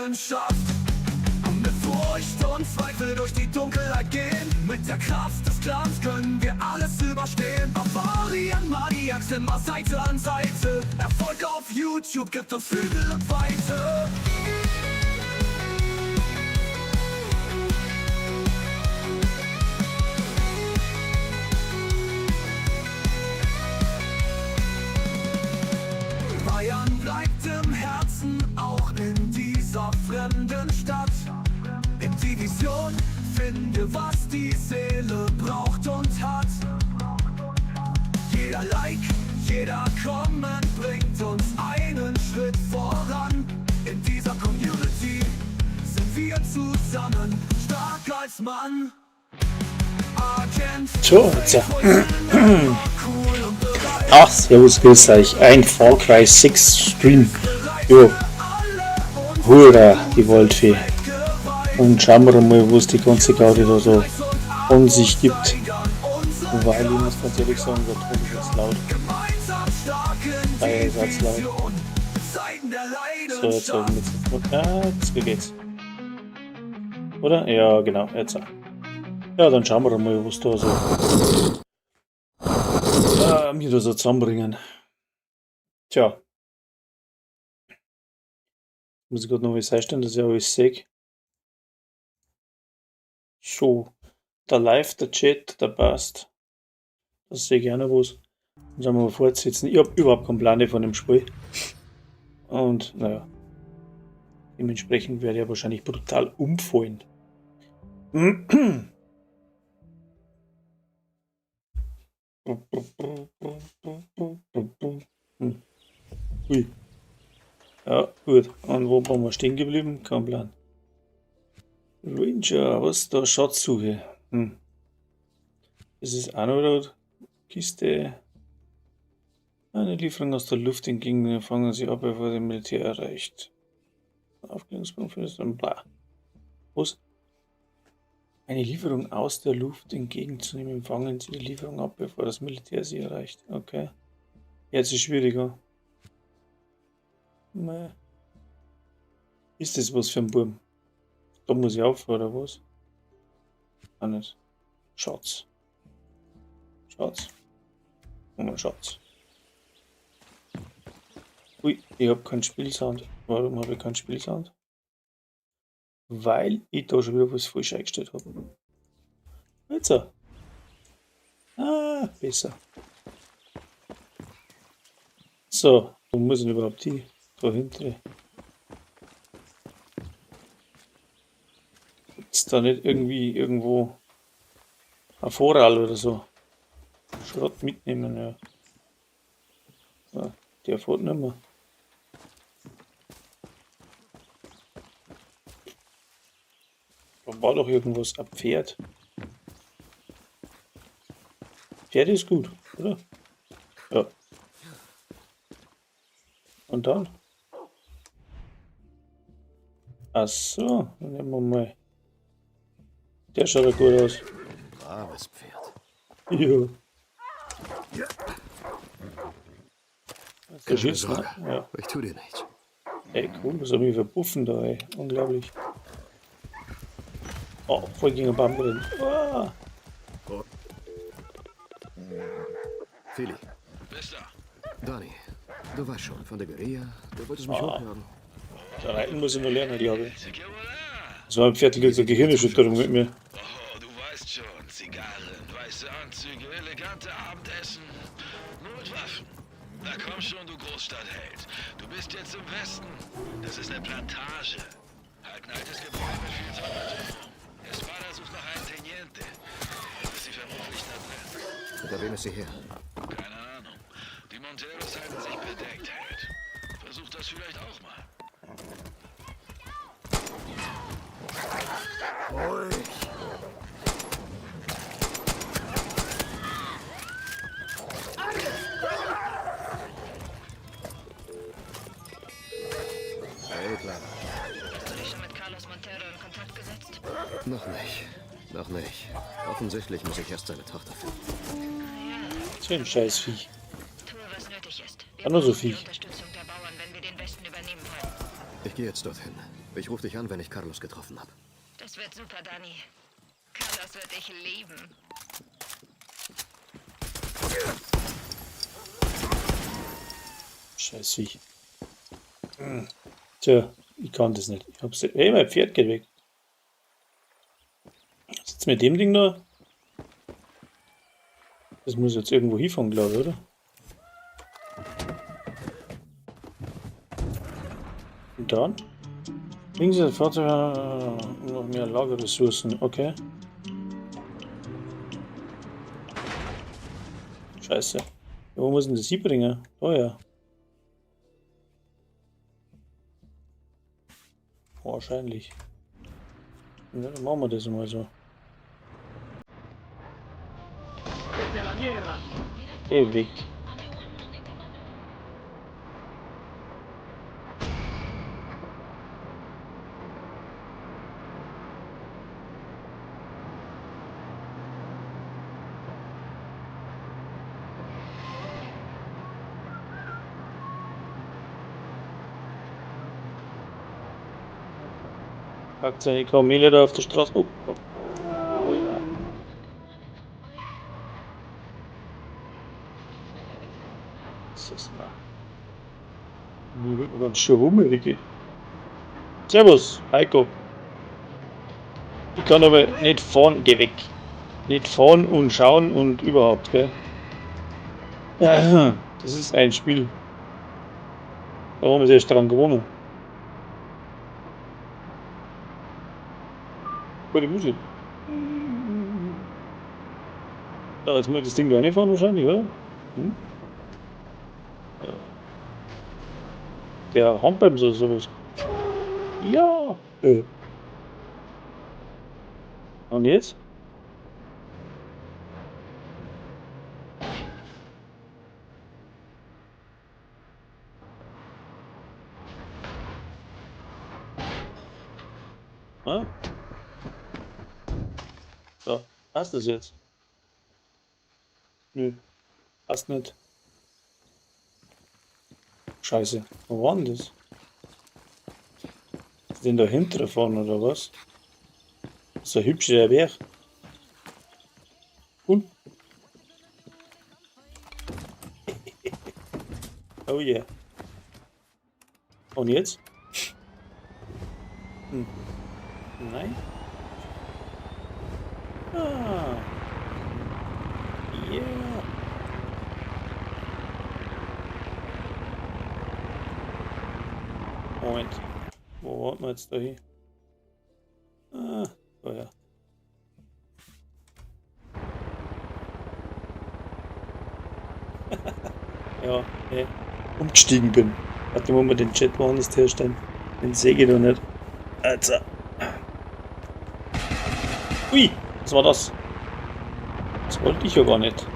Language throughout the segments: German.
Leidenschaft. Mit Furcht und Zweifel durch die Dunkelheit gehen. Mit der Kraft des Clans können wir alles überstehen. Barbarian Maniacs immer Seite an Seite. Erfolg auf YouTube gibt uns Flügel und Weite. Bayern bleibt im Herzen, auch in dieser fremden Stadt. In die Vision finde, was die Seele braucht und hat. Jeder Like, jeder Comment bringt uns einen Schritt voran. In dieser Community sind wir zusammen, stark als Mann. Agent, so, jetzt ja. Ach, servus, grüß euch. Ein Far Cry 6 Stream. Jo. Hurra, die Waldfee. Und schauen wir mal, wo es die ganze Gaudi da so von sich gibt. Weil ich muss ganz ehrlich sagen, der Ton ist jetzt laut. Der Satz laut. So, jetzt haben wir jetzt. Jetzt geht's. Oder? Ja, genau, jetzt. Ja, dann schauen wir mal, was da so mir da so zusammenbringen. Tja. Muss ich gerade noch was einstellen, dass ich alles sehe. So. Der Live, der Chat, der passt. Das sehe ich gerne was. Dann sollen wir mal fortsetzen. Ich habe überhaupt keinen Plan von dem Spiel. Und naja. Dementsprechend werde ich wahrscheinlich brutal umfallen. Ui. Ja, gut. Und wo waren wir stehen geblieben? Kein Plan. Ranger, was da? Schatzsuche. Das ist auch noch eine Kiste. Eine Lieferung aus der Luft entgegen, fangen sie ab, bevor das Militär erreicht. Aufklärungspunkt für das dann bla. Was? Eine Lieferung aus der Luft entgegenzunehmen, empfangen Sie die Lieferung ab, bevor das Militär sie erreicht. Okay. Jetzt ist es schwieriger. Nee. Ist das was für ein Burm? Da muss ich aufhören, oder was? Auch nicht. Schatz. Schatz. Nochmal Schatz. Ui, ich habe keinen Spielsound. Warum habe ich keinen Spielsound? Weil ich da schon wieder was falsch eingestellt habe. Jetzt so. Ah, besser. So, wo muss ich überhaupt die da hinten? Ist da nicht irgendwie irgendwo ein Vorral oder so? Schrott mitnehmen, ja. Ah, der fährt nicht mehr. Da war doch irgendwas, ein Pferd. Pferd ist gut, oder? Ja. Und dann? Ach so, dann nehmen wir mal. Der schaut ja gut aus. Braves Pferd. Ja. Keine Schießt, Sorge. ne? Ja. Ich tu dir nichts. Ey, cool, was haben wir für Buffen da, ey. Unglaublich. Oh, voll gegen den Baum drin. Ah. Philly, Bist da? Donny, du weißt schon, von der Guerilla. Du wolltest mich hochhören. Da reiten muss ich noch lernen, glaube ich. Que voilà. Das war ein Viertel Liter Gehirnerschütterung mit mir. Oh, du weißt schon. Zigarren, weiße Anzüge, elegante Abendessen. Nur mit Waffen. Na komm schon, du Großstadtheld. Du bist jetzt im Westen. Das ist eine Plantage. Halt ein altes Gebäude mit viel Verwaltung. Espada sucht nach einem Teniente. Ist sie vermutlich da drin. Hinter wem ist sie her? Keine Ahnung. Die Monteros halten sich bedeckt, Held. Versuch das vielleicht auch mal. Ruhig. Hey, Kleiner. Hast du dich schon mit Carlos Montero in Kontakt gesetzt? Noch nicht. Noch nicht. Offensichtlich muss ich erst seine Tochter finden. So ein scheiß Vieh. Tue, was nötig ist. War nur so brauchen die viel. Unterstützung der Bauern, wenn wir den Westen übernehmen wollen. Ich gehe jetzt dorthin. Ich rufe dich an, wenn ich Carlos getroffen habe. Das wird super, Danny. Carlos wird dich lieben. Scheiß Viech. Tja, ich kann das nicht. Ich hab's. Hey, mein Pferd geht weg. Sitzt mit dem Ding da? Das muss jetzt irgendwo hinfahren, glaube ich, oder? Und dann? Links das Fahrzeug noch mehr Lagerressourcen, okay. Scheiße. Wo muss denn das hinbringen? Oh ja. Wahrscheinlich. Ja, dann machen wir das mal so. Ewig. Packt seine Kamele da auf der Straße. Oh, oh. Oh ja. Was ist das denn? Hier wird man ganz schön rummelig. Servus, Heiko. Ich kann aber nicht fahren, geh weg. Nicht fahren und schauen und überhaupt, gell? Ja, das ist ein Spiel. Warum ist erst dran gewonnen? Gute Musik. Da jetzt mal das Ding da reinfahren wahrscheinlich, oder? Hm? Der Handbremse oder sowas. Ja. Und jetzt? Ah? So, passt das jetzt? Nö, passt nicht. Scheiße, wo war denn das? Ist denn da hinten fahren oder was? So ein hübscher Berg. Cool. Oh yeah. Und jetzt? Hm. Nein? Ah. Yeah. Moment. Wo warten wir jetzt da hin? Ah, oh ja. Ja, nee. Umgestiegen bin. Warte mal, wir den Chat woanders herstellen. Den sehe ich doch nicht. Also. Ui, was war das? Das wollte ich ja gar nicht.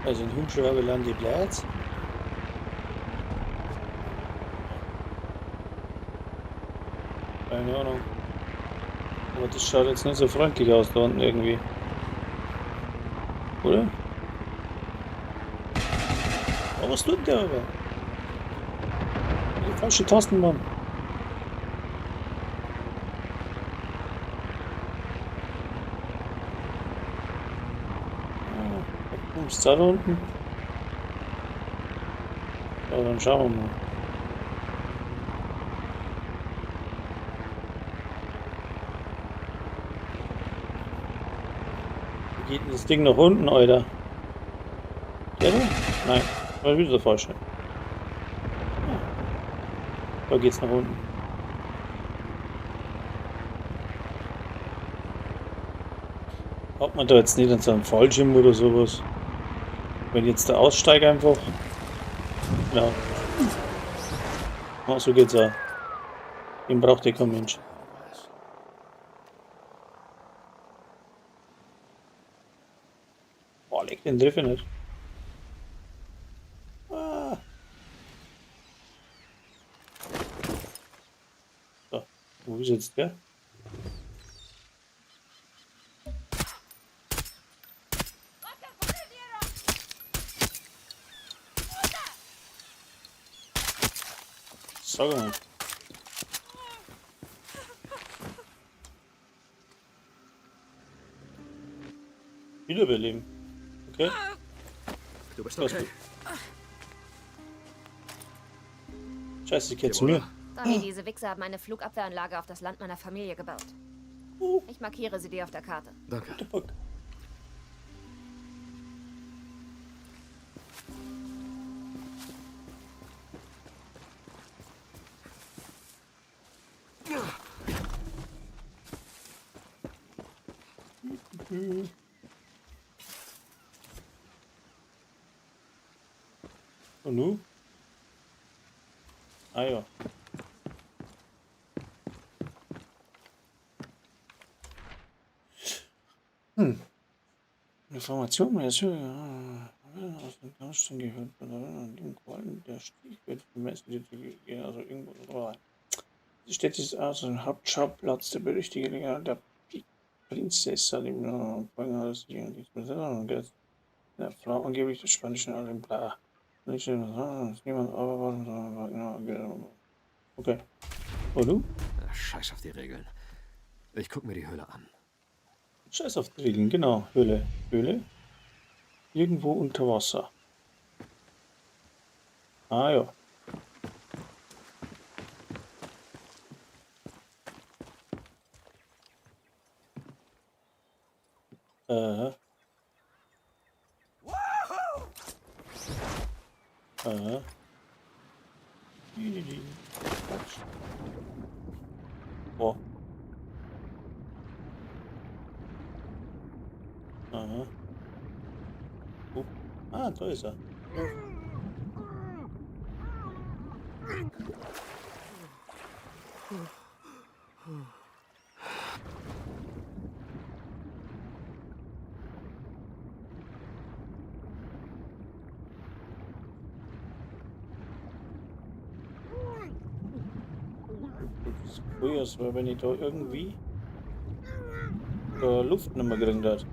Also ein Hubschrauber landet Platz. Keine Ahnung. Aber das schaut jetzt nicht so freundlich aus da unten irgendwie. Oder? Aber was tut der aber? Die falsche Tasten, Mann. Ist da unten? Ja, dann schauen wir mal. Wie geht denn das Ding nach unten, Alter? Ja, nein, war wieder der falsche. Ja. Da geht's nach unten. Hat man da jetzt nicht an so einem Fallschirm oder sowas? Wenn jetzt der aussteigt einfach. Ja. Oh, so geht's auch. Den braucht ja kein Mensch. Echt, den treffe ich nicht. Ah. So, wo ist jetzt der? Sag mal. Wiederbeleben. Okay. Du bist Das ist okay. gut. Scheiße, ich gehe zu mir. Donny, diese Wichser haben eine Flugabwehranlage auf das Land meiner Familie gebaut. Ich markiere sie dir auf der Karte. Danke. What the fuck? Und nu? Ah ja. Information mehr aus dem Gauschen gehört, dem Quallen der Stich wird gemessen, also irgendwo so. Die Städte ist also ein Hauptschauplatz der Berüchtigungen der Prinzessin im Empfanghaus, die der Frau angeblich des spanischen Exemplar. Nicht niemand aber okay. Und du? Scheiß auf die Regeln. Ich guck mir die Höhle an. Scheiß auf die Regeln, genau. Höhle. Höhle. Irgendwo unter Wasser. Ah ja. Äh. Äh. Boah. Aha. Ah, da ist er. Früher, war, wenn ich da irgendwie Luft nicht mehr gekriegt hat.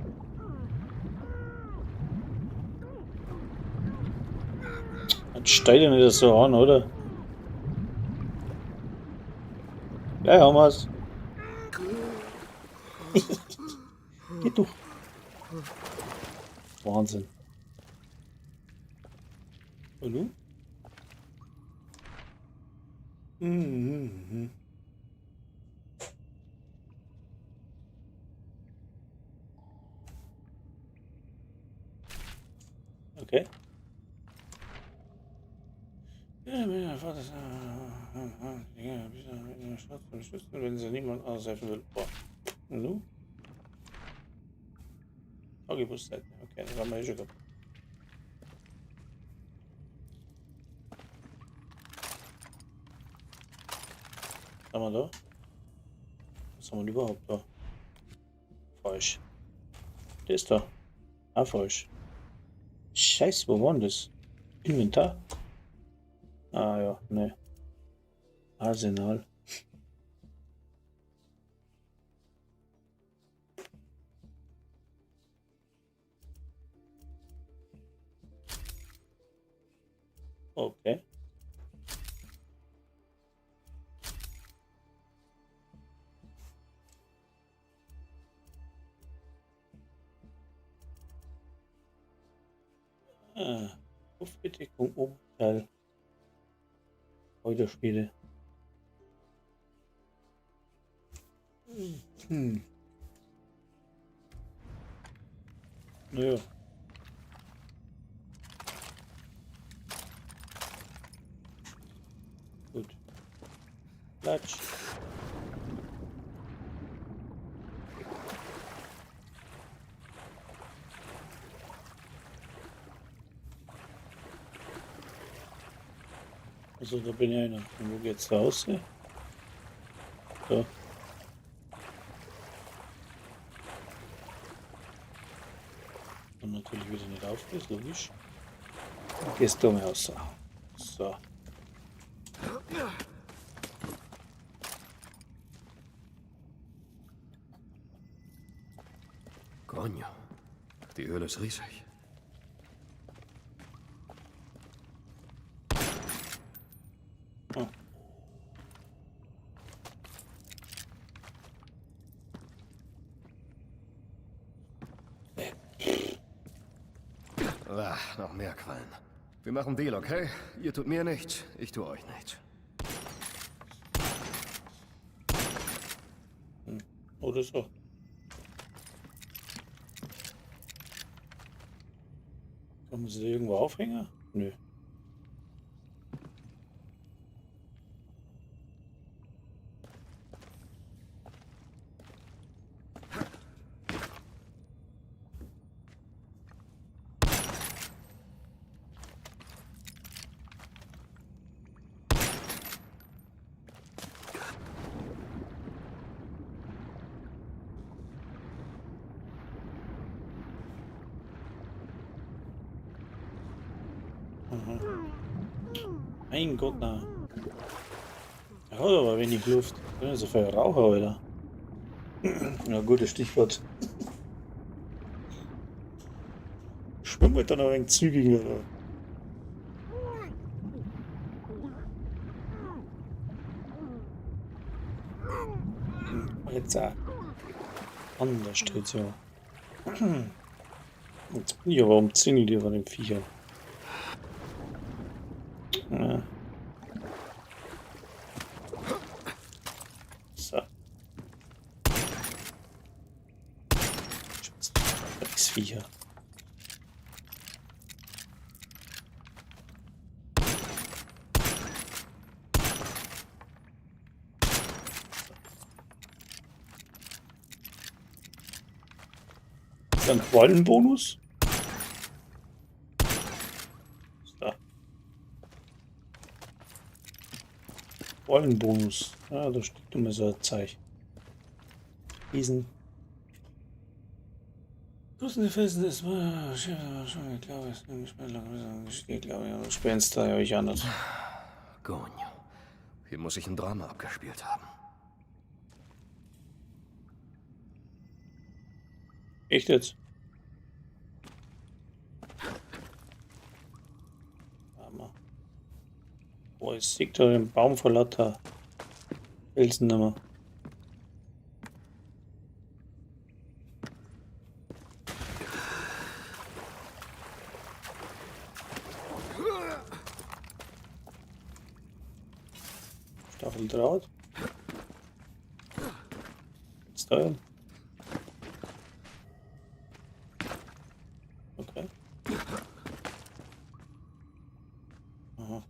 Jetzt steigt ja nicht das so an, oder? Ja, haben wir's. Geh du. Wahnsinn. Und du? Mhm. Okay. Ja, mein Vater ist wenn sie niemand aushelfen will. Boah. Und du? Okay, das haben wir schon gehabt. Was haben wir da? Was haben wir überhaupt da? Falsch. Der ist da. Ah, falsch. Scheiße, wo war denn das? Inventar? Ah ja, ne. Arsenal. Okay. Luftbedeckung Oberteil. Heute Spiele. Naja. Gut. Klatsch. Also da bin ich einer. Und wo geht's raus? Ja? Da. dann natürlich wieder nicht aufgehst, logisch. Gehst du mal raus. So. Coño, die Höhle ist riesig. Oh. Noch mehr Quallen. Wir machen Deal, okay? Ihr tut mir nichts, ich tue euch nichts. Oder so. Kann man sie da irgendwo aufhängen? Nö. Mein Gott, na. Er hat aber wenig Luft. Das ist so viel Raucher, Alter. Ja, gutes Stichwort. Schwimmen wir dann noch ein wenig zügiger. Jetzt auch. Anders steht's ja. Jetzt bin ich aber umzingelt hier von den Viechern. Ja. So. Drecksviecher. Ist ein Quallenbonus? So. Quallenbonus. Ja, da steht immer so ein Zeichen. Riesen. Größten Felsen ist schon, ich glaube, es ist nicht mehr lange. Ich glaube, ja, Gespenster, ja, ich anders. Coño, hier muss ich ein Drama abgespielt haben. Echt jetzt? Warte mal. Boah, ich sehe da den Baum vor lauter Felsen immer. Stacheldraht. Jetzt da. Okay. Aha.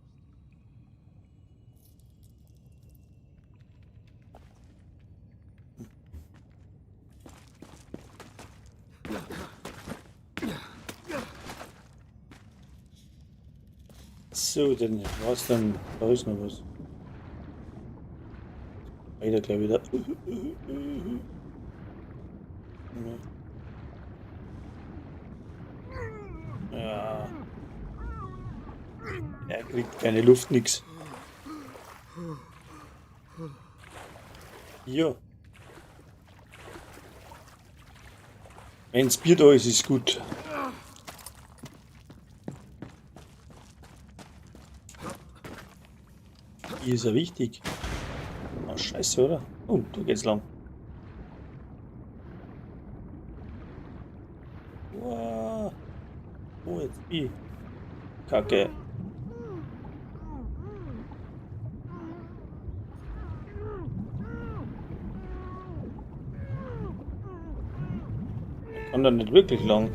So, dann was dann? Da ist noch was. Weiter gleich wieder. Ja. Er kriegt keine Luft, nix. Hier. Wenn's Bier da ist, ist gut. Hier ist ja wichtig. Oh, scheiße, oder? Oh, da geht's lang. Wow. Oh, jetzt die. Kacke. Ich kann da nicht wirklich lang.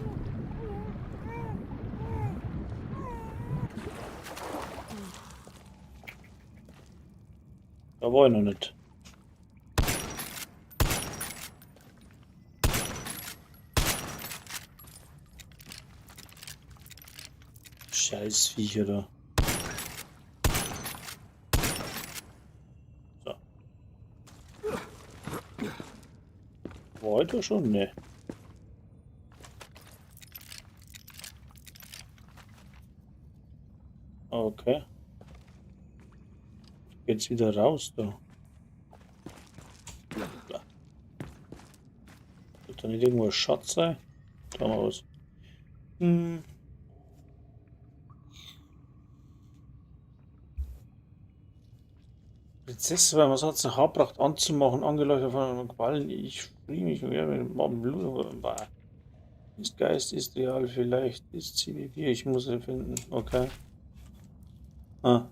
Da war ich noch nicht. Scheiß Viecher da. So. War ich da schon? Ne. Okay. Jetzt wieder raus da. Wird da nicht irgendwo ein Schatz sein? Da mal was. Prinzessin, was hat sie Haarpracht anzumachen, angeleuchtet von einem Quallen? Ich springe mich mehr mit dem Blut. Ist Geist, ist real, vielleicht ist sie wie wir. Ich muss sie finden. Okay. Ah.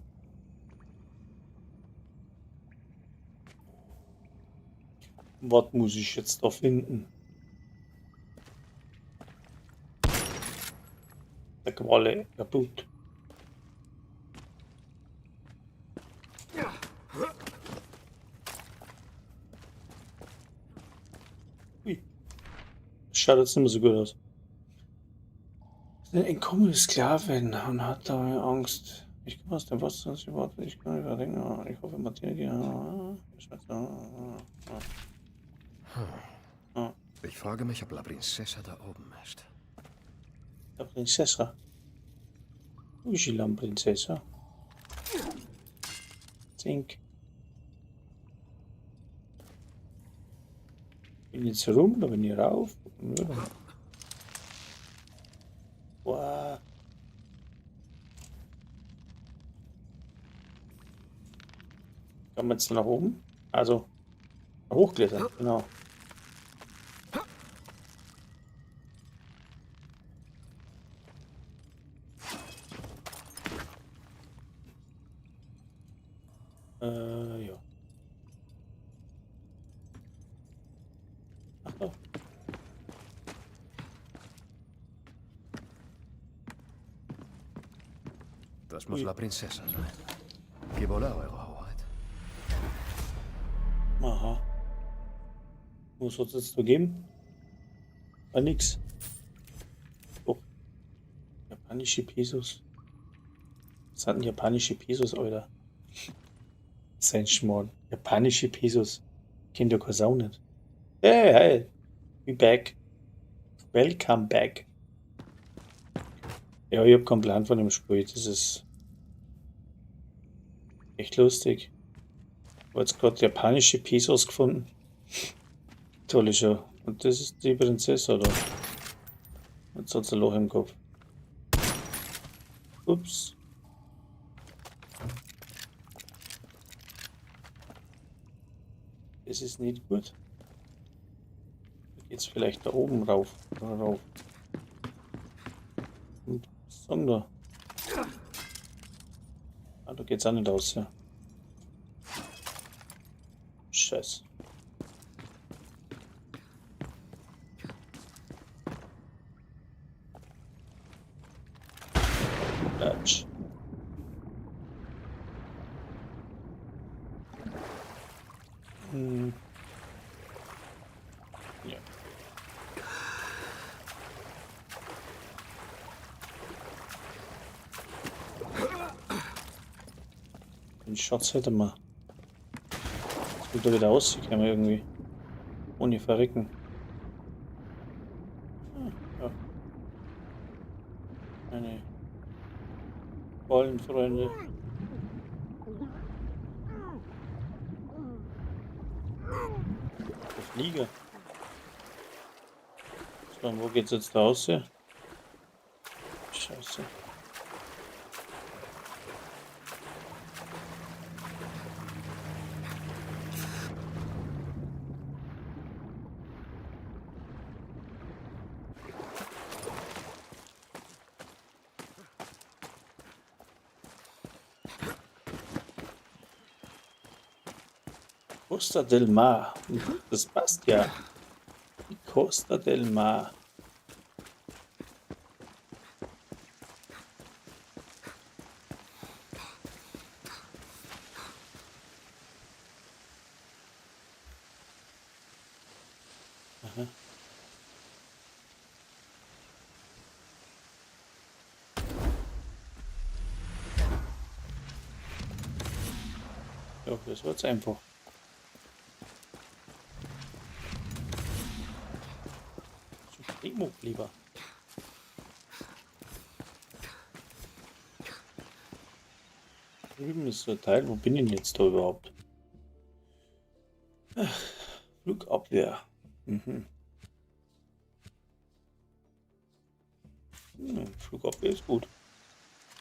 Was muss ich jetzt da finden? Der Qualle kaputt. Ui. Das schaut jetzt nicht mehr so gut aus. Eine entkommene Sklavin und hat dabei Angst. Ich komme aus dem Wasser, sie wartet, ich kann nicht verdenken. Ich hoffe, Mathilde. Ich frage mich, ob La Princesa da oben ist. La Princesa. Wo ist die La Princesa? Zink. Bin jetzt rum, da bin ich rauf. Wow. Kann man jetzt nach oben? Also hochklettern, genau. Ja. Ach doch. Das muss La Princesa sein. Que volá, Eure Hoheit. Aha. Was hat es jetzt da gegeben? War nix. Oh. Japanische Pesos. Was hat denn japanische Pesos, Alter? Sein Schmarrn. Japanische Pesos. Kennt ihr keine Sau nicht. Hey, hey. We back. Welcome back. Ja, ich hab keinen Plan von dem Spiel. Das ist echt lustig. Ich habe jetzt gerade japanische Pesos gefunden. Tolle Show. Und das ist die Prinzessin da. Jetzt hat sie ein Loch im Kopf. Ups. Das ist nicht gut. Da geht's vielleicht da oben rauf. Oder rauf. Und was sagen da? Ah, da geht's auch nicht aus, ja. Scheiße. Quatsch. Ja. Den Schatz hätte man. Das wird da wieder ausgekommen irgendwie. Ohne verrecken. Ja. Meine Ballenfreunde. Der Flieger. So, wo geht's jetzt raus? Scheiße. Costa del Mar. Das passt ja. Die Costa del Mar. Aha. Ja, das wird's einfach. Demo lieber. Drüben ist so ein Teil. Wo bin ich denn jetzt da überhaupt? Flugabwehr. Mhm. Flugabwehr ist gut.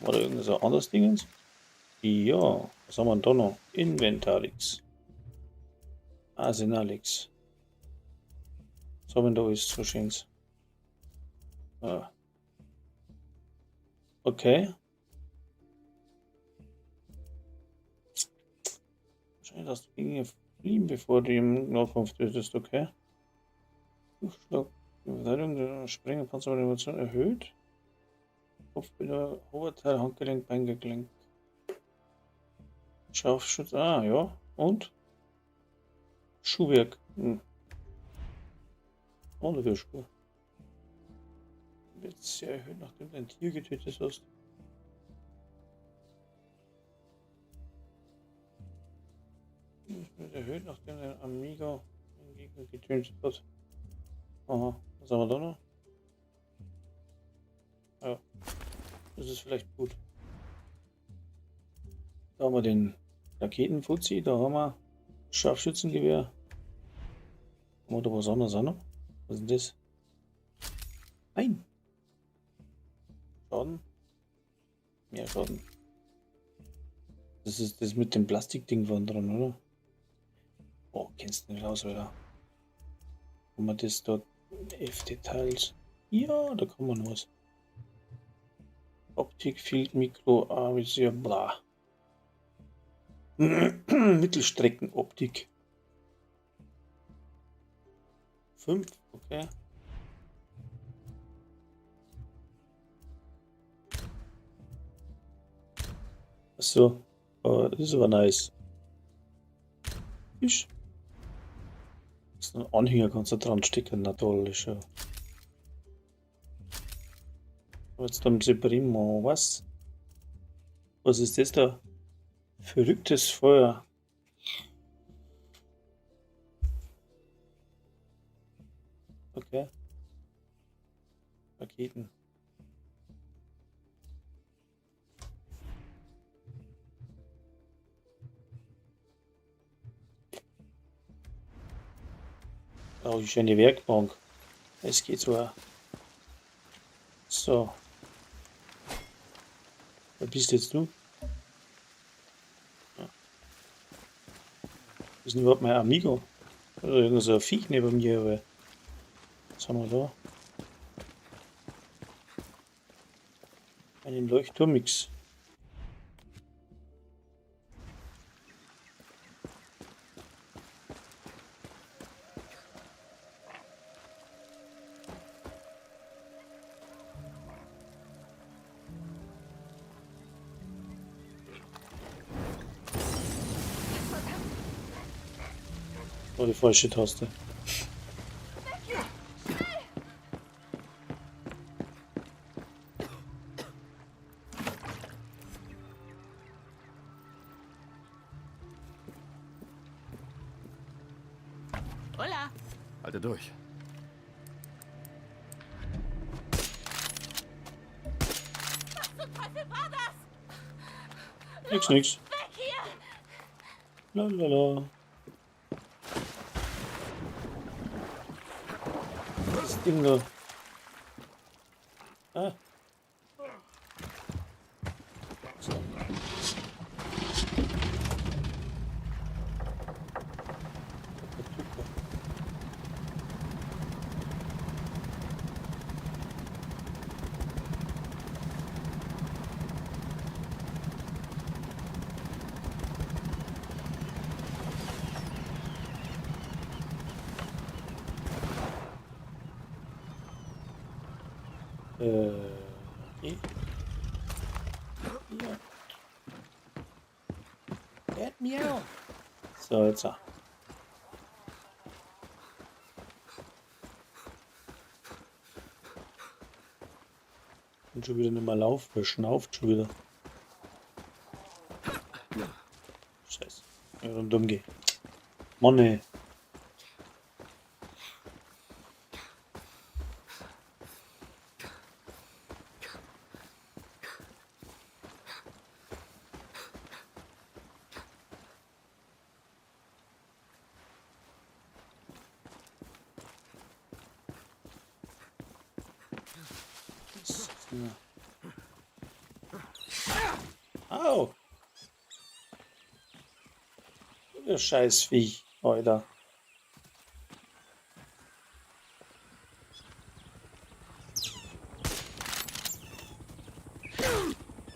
War da irgendwas so anderes Dingens? Ja, was haben wir denn da noch? Inventarix. Arsenalix. Was haben wir denn da alles so schönes? Ah. Okay. Wahrscheinlich hast du Dinge fliehen, bevor du im Nahkampf tötest, okay? Luftschlag, die Verteidigung der Sprengpanzermotivation erhöht. Kopfbilder, Oberteil, Handgelenk, Beingelenk. Scharfschütze, ah ja. Und? Schuhwerk. Ohne für Schuhe. Wird sehr erhöht, nachdem du ein Tier getötet hast. Wird erhöht, nachdem ein Amiga einen Gegner getötet hat. Aha, was haben wir da noch? Ja, das ist vielleicht gut. Da haben wir den Raketenfuzzi, da haben wir Scharfschützengewehr. Haben wir da was anderes auch noch? Was ist das? Nein! Schaden? Mehr Schaden. Das ist das mit dem Plastikding von dran, oder? Oh, kennst du nicht aus, oder? Haben wir das dort? F-Details. Ja, da kann man was. Optik, Field, Mikro, Avisier, bla. Mittelstreckenoptik. 5, okay. Achso, das ist aber nice. Fisch. Das ist ein Anhänger, kannst du dran stecken, na toll, ist ja. Jetzt haben sie prima, was? Was ist das da? Verrücktes Feuer. Okay. Raketen. Oh, die schöne Werkbank. Es geht so. So. Wer bist jetzt du? Ja. Das ist denn überhaupt mein Amigo? Oder irgend so ein Viech neben mir, aber. Was haben wir da? Einen Leuchtturmix. Oh, die falsche Taste. Hola. Halte durch. Teufel war das? Nix. Weg hier! Lalala. Das Ding da. Ah. So. Okay. Ja. Get me out. So, jetzt. Und schon wieder nicht mehr laufen, er schnauft schon wieder. Scheiße. Ja, dann dumm geh. Mann, ey. Au! Der Scheißvieh, Alter.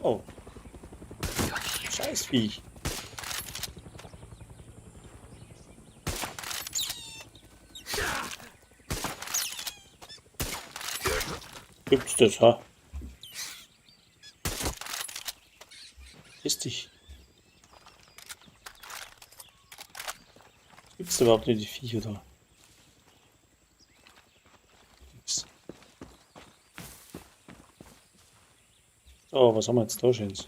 Oh. Scheißvieh. Gibt's das, ha? Ist dich. Gibt's überhaupt nicht die Viecher da? Nix. So, was haben wir jetzt da schönes?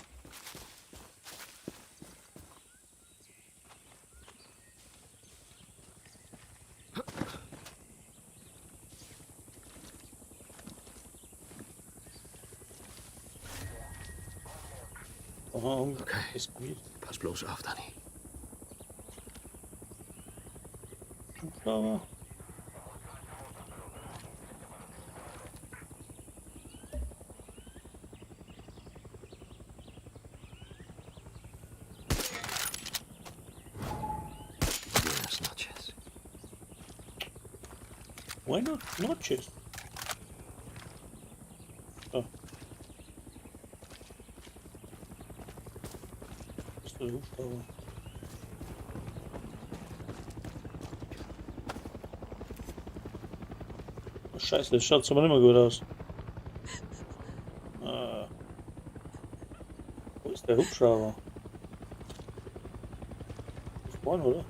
Okay. Ist gut. Pass bloß auf, Danny. Hubschrauber. Buenas noches. Buenas noches. So. Das ist der Hubschrauber. Oh, Scheiße, das schaut aber nicht mehr gut aus. Wo ist der Hubschrauber? Ist vorne, oder?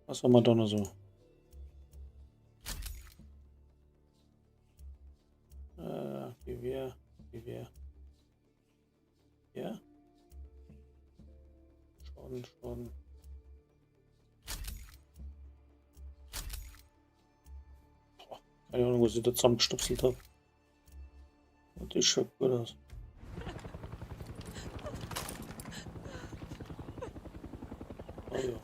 Was haben wir da noch so? Gewehr, Gewehr. Ja? Schon. Boah, keine Ahnung, was ich da zusammengestupselt habe. Und das schaut gut aus. Oh ja.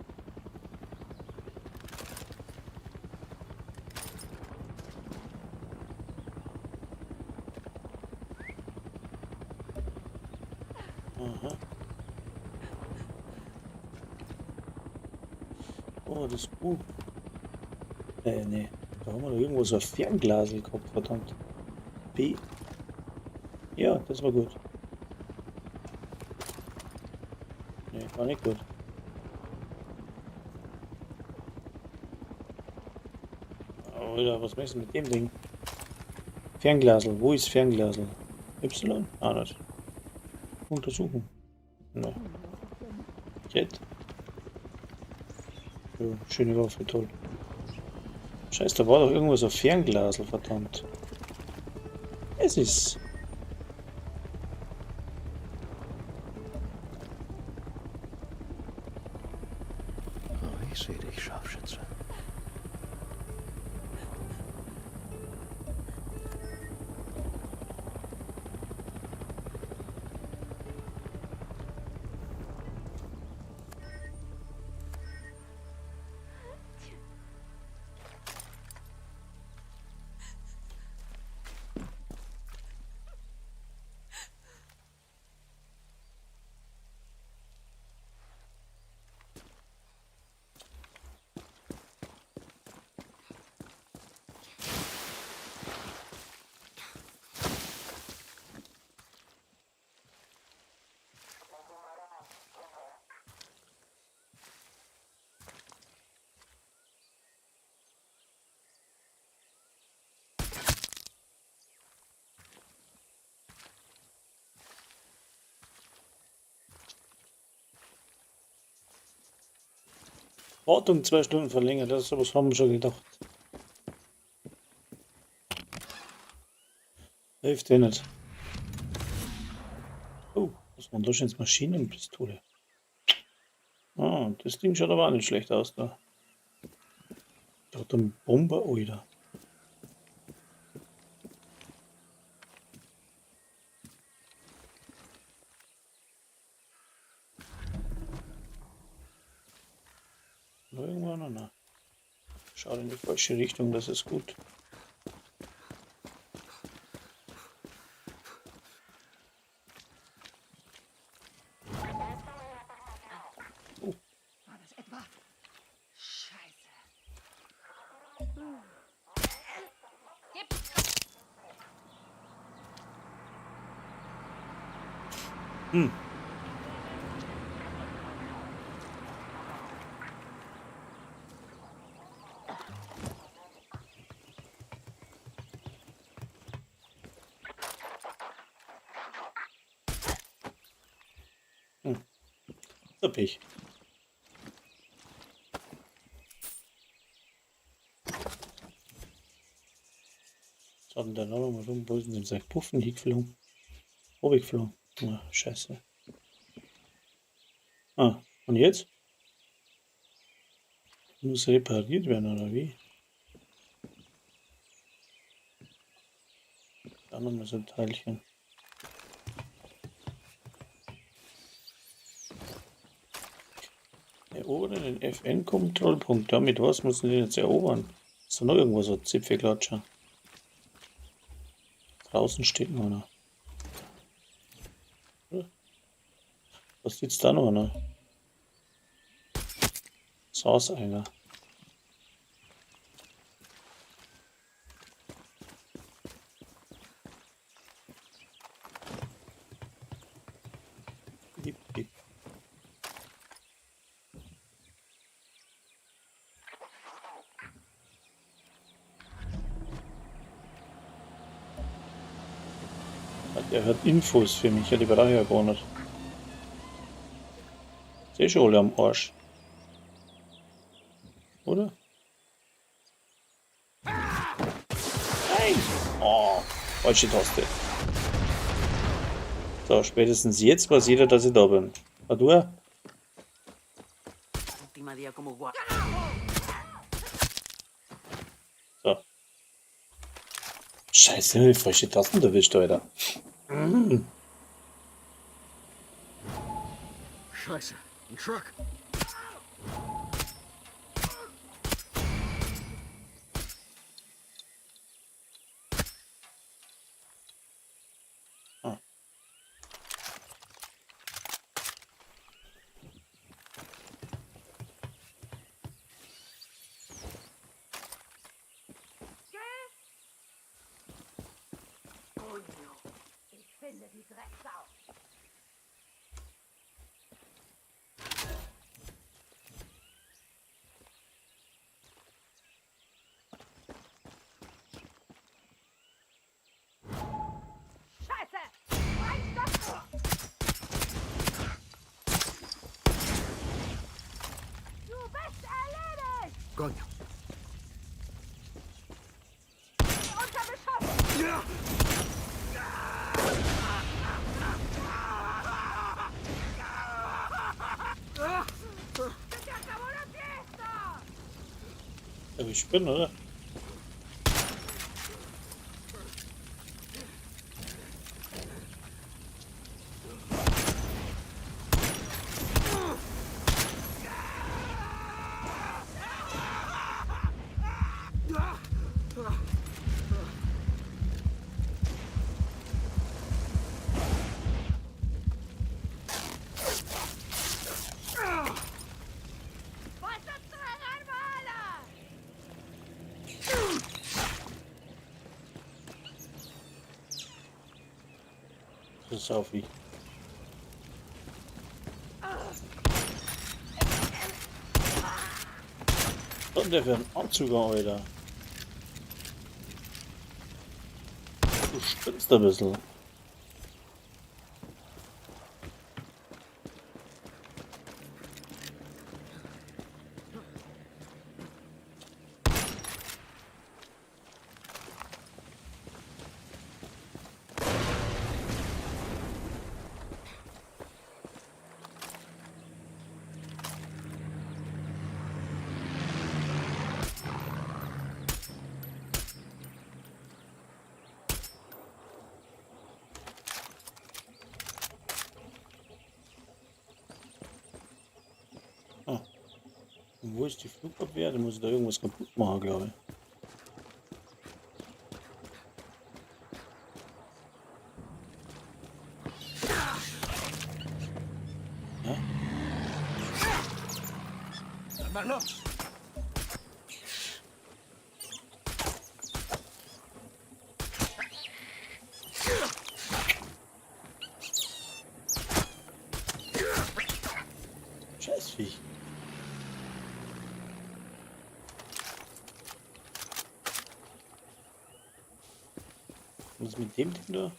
Aha. Oh, das Buch. Nee. Da haben wir doch irgendwo so ein Fernglasel gehabt, verdammt. B. Ja, das war gut. Nee, war nicht gut. Alter, was meinst du mit dem Ding? Fernglasel, wo ist Fernglasel? Y? Ah, nicht. Untersuchen. Ne. Jet. Ja, schöne Waffe, toll. Scheiße, da war doch irgendwo so ein Fernglasel, verdammt. Es ist. Oh, ich sehe dich, Scharfschütze. Wartung 2 Stunden verlängert, das ist aber, was haben wir schon gedacht. Hilft eh nicht. Oh, was war denn da schon jetzt? Maschinenpistole? Ah, das Ding schaut aber auch nicht schlecht aus da. Da hat ein Bomber, Alter. Noch irgendwo noch? Nein. Schaut in die falsche Richtung, das ist gut. War das etwa? Scheiße. Gib! Der Pech. Was hat denn der noch mal rum? Wo ist denn sein Puffen hingeflogen? Hochgeflogen. Ah, scheiße. Ah, und jetzt? Muss repariert werden, oder wie? Da nochmal so ein Teilchen. Erobern den FN-Kontrollpunkt. Damit was müssen die jetzt erobern? Ist da noch irgendwo so ein Zipfelklatscher? Draußen steht noch einer. Was sitzt da noch einer? Saß einer. Der hat Infos für mich, ja, die brauche ich ja gar nicht. Sehe schon alle am Arsch. Oder? Nein! Oh, falsche Taste. So, spätestens jetzt weiß jeder, dass ich da bin. Ah, du? So. Scheiße, die falsche Tasten erwischt, Alter. Scheiße, ein Truck. Ah. Ich finde die Drecksau. Scheiße! Ein Stopp! Du bist erledigt! Coño. Unter Beschuss! Ti acabo la testa! Aber ich bin, oder? Was ist dran, Armada? Das ist auf wie. Und der für einen Anzug, Alter. Du spinnst ein bisschen. Wo ist die Flugabwehr? Da muss ich da irgendwas kaputt machen, glaube ich. Ja? Dann mal los! Scheißviech. Was ist mit dem Ding da?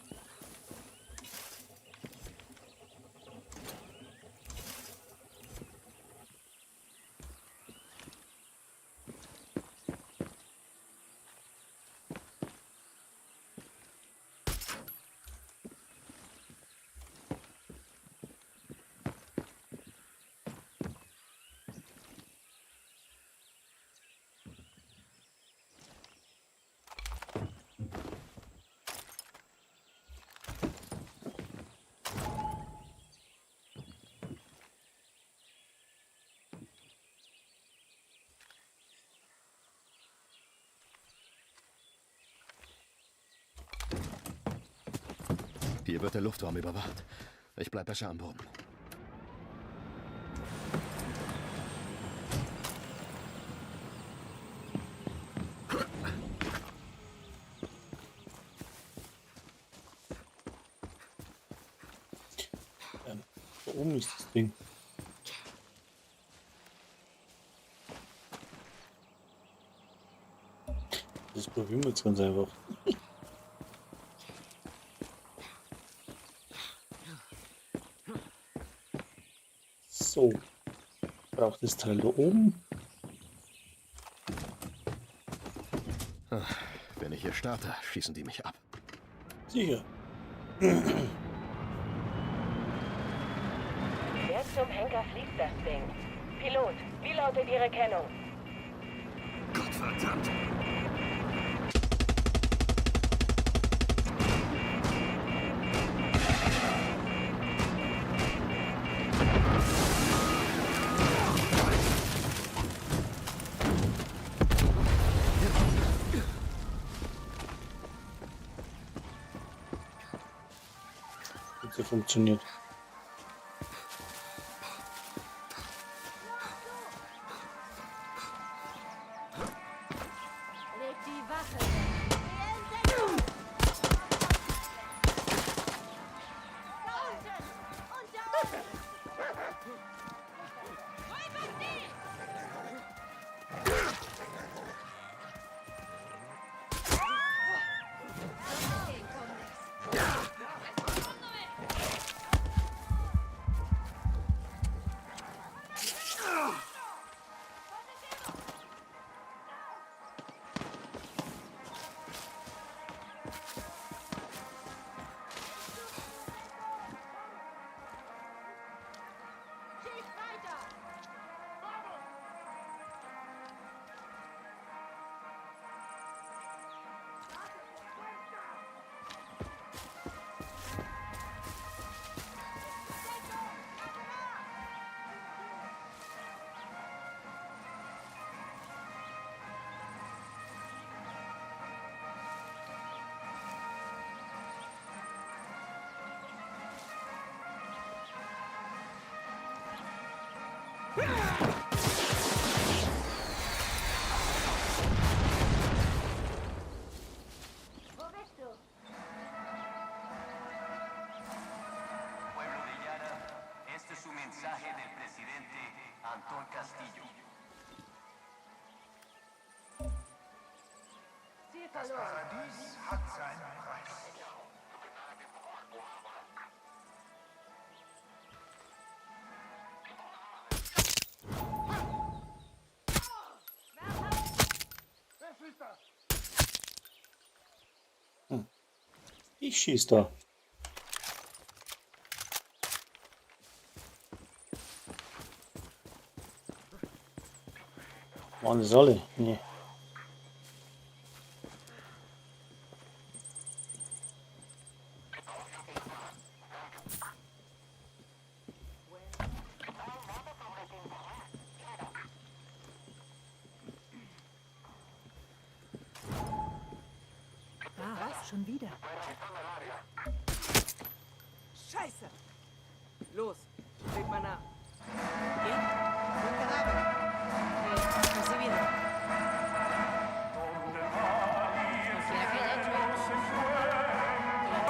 Hier wird der Luftraum überwacht. Ich bleib besser am Boden. Da oben ist das Ding. Das probieren wir jetzt ganz einfach. So. Braucht das Teil da oben. Wenn ich hier starte, schießen die mich ab. Sicher. Wer zum Henker fliegt das Ding? Pilot, wie lautet Ihre Kennung? Gottverdammt! Hat ja funktioniert. Leg die Waffe weg. Da unten! Und da unten! Räuber sie! Schieß weiter! Wo bist du? Pueblo de Yara, este es un mensaje del presidente Antón Castillo. Ziel verloren. Ich schieß da. Waren das alle? Nee. Schon wieder. Scheiße! Los, leg mal nach. ¿Qué? Un cadáver. Recibido. Quisiera que haya hecho algo.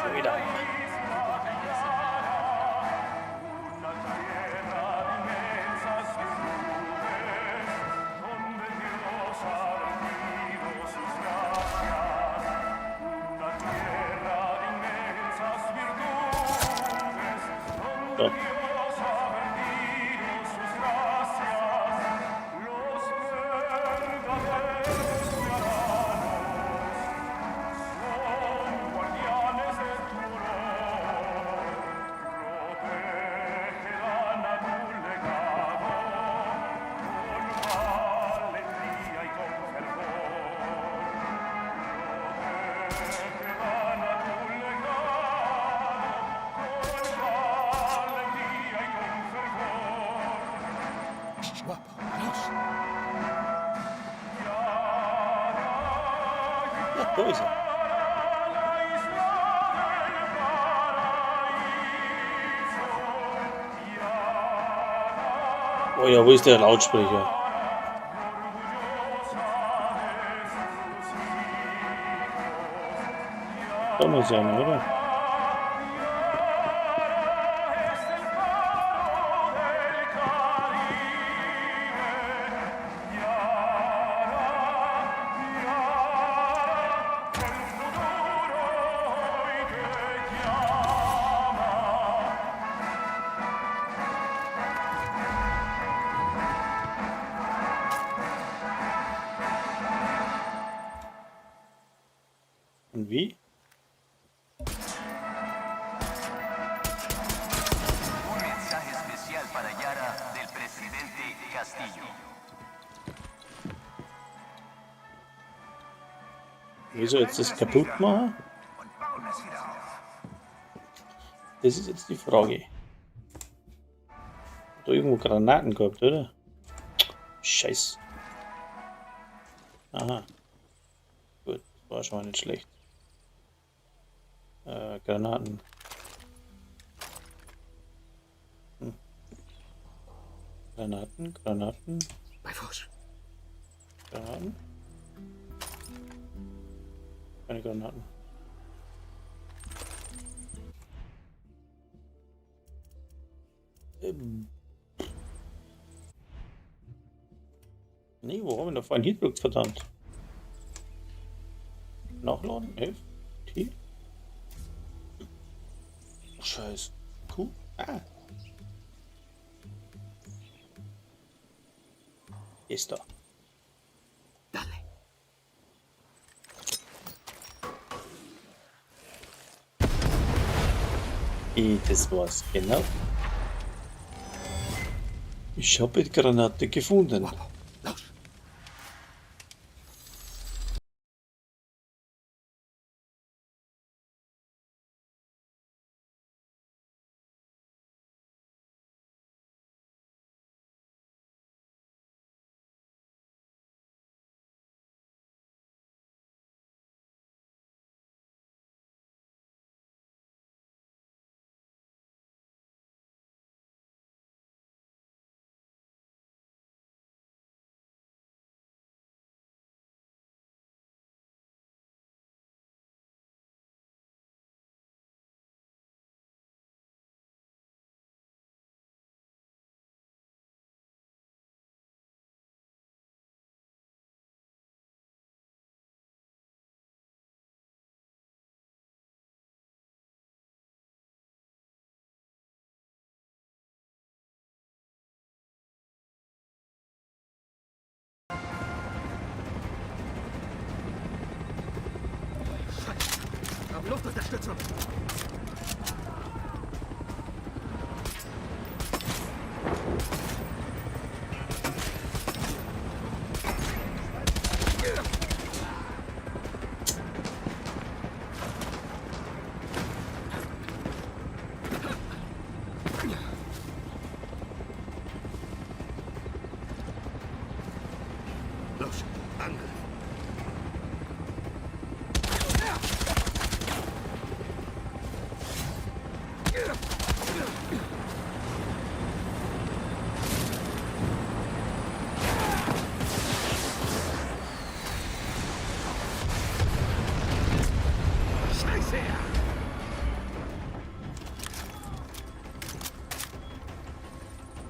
Schon wieder. So. Ja, wo ist er? Oh ja, wo ist der Lautsprecher? Da muss er, oder? Und wie? Un mensaje especial para Yara del presidente Castillo. Wieso jetzt das kaputt machen? Und bauen es wieder auf. Das ist jetzt die Frage. Hat da irgendwo Granaten gehabt, oder? Scheiß. Aha. Gut, war schon mal nicht schlecht. Granaten. Granaten, Granaten. Bei Fuß. Granaten. Keine Granaten. Nee, wo haben wir da vorhin hingedrückt, verdammt? Nachladen? F? T? Scheiß. Q? Ah. Ist da. Dale. Das war's, genau. Ich habe die Granate gefunden. Los. Luftunterstützung. Los, Angriff.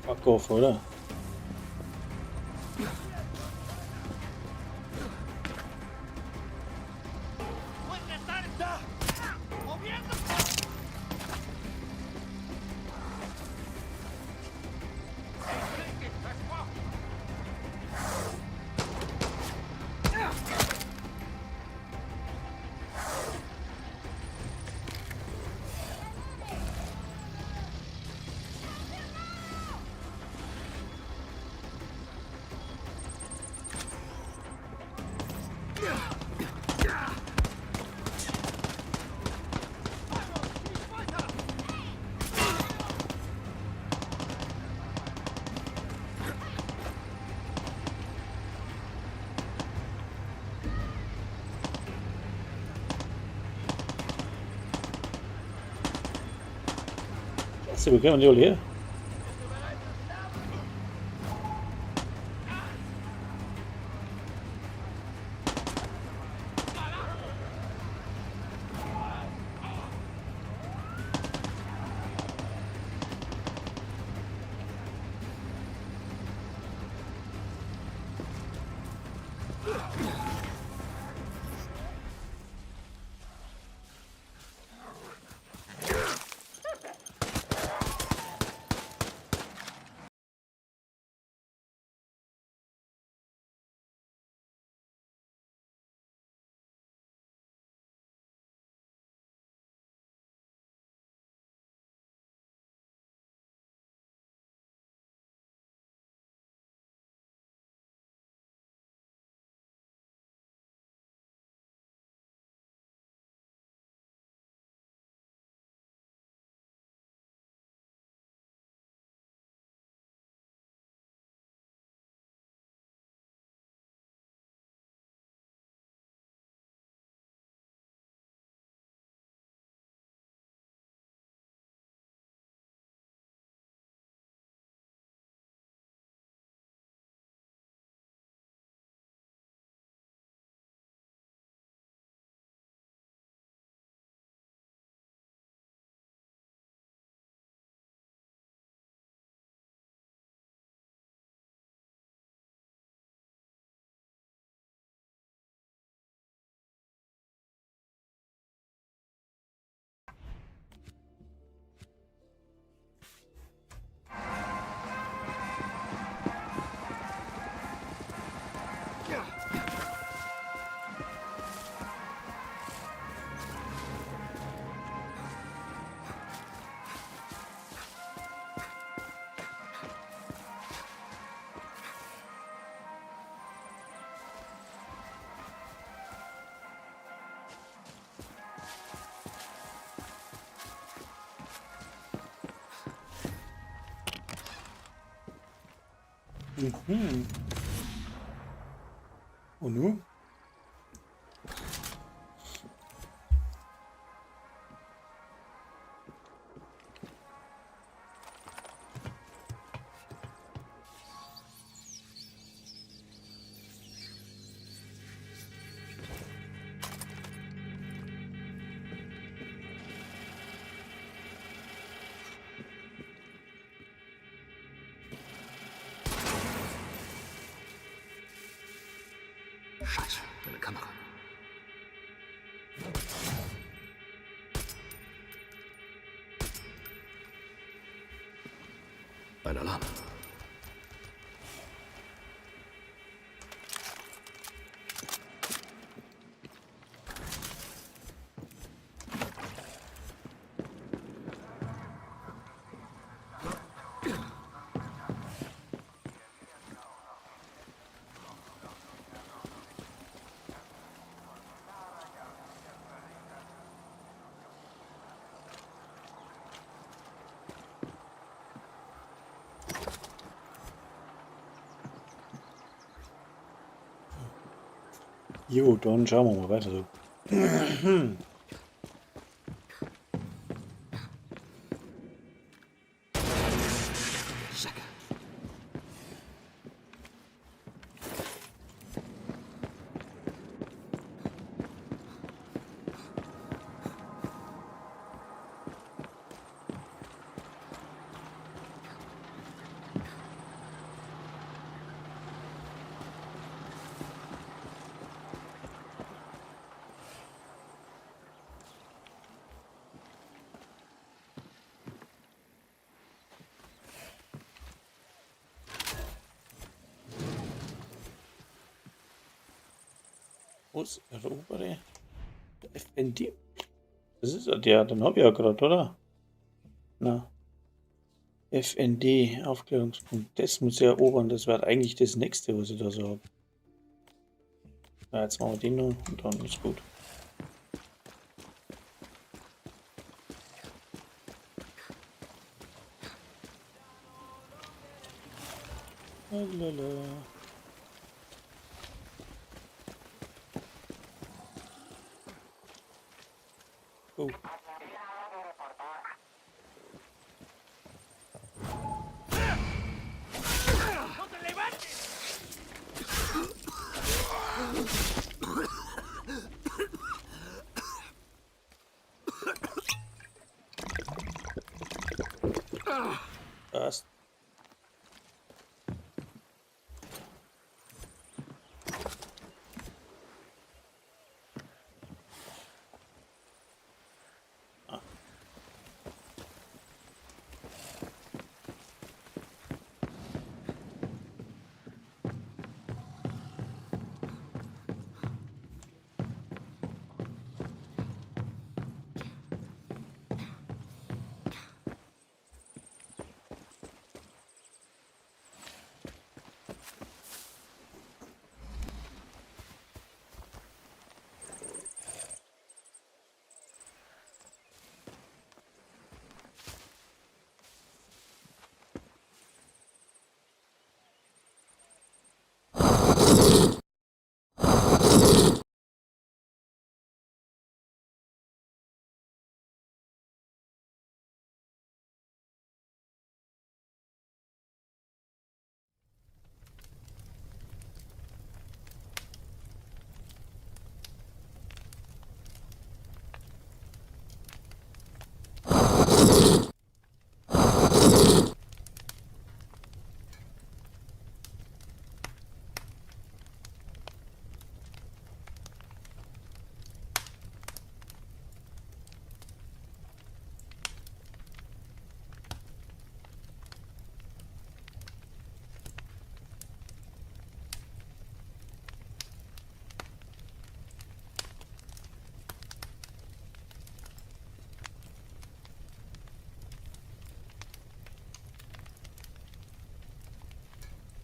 Fuck off, oder? Se bekämen die alle her. Mhm. Und nun? Scheiße, eine Kamera. Ein Alarm. Jo, dann schauen wir mal weiter so. Säcke. Bus erobere. FND. Das ist ja, den habe ich ja gerade, oder? Na. FND, Aufklärungspunkt. Das muss ich erobern. Das wäre eigentlich das nächste, was ich da so habe. Ja, jetzt machen wir den noch und dann ist gut. Lalala. Oh.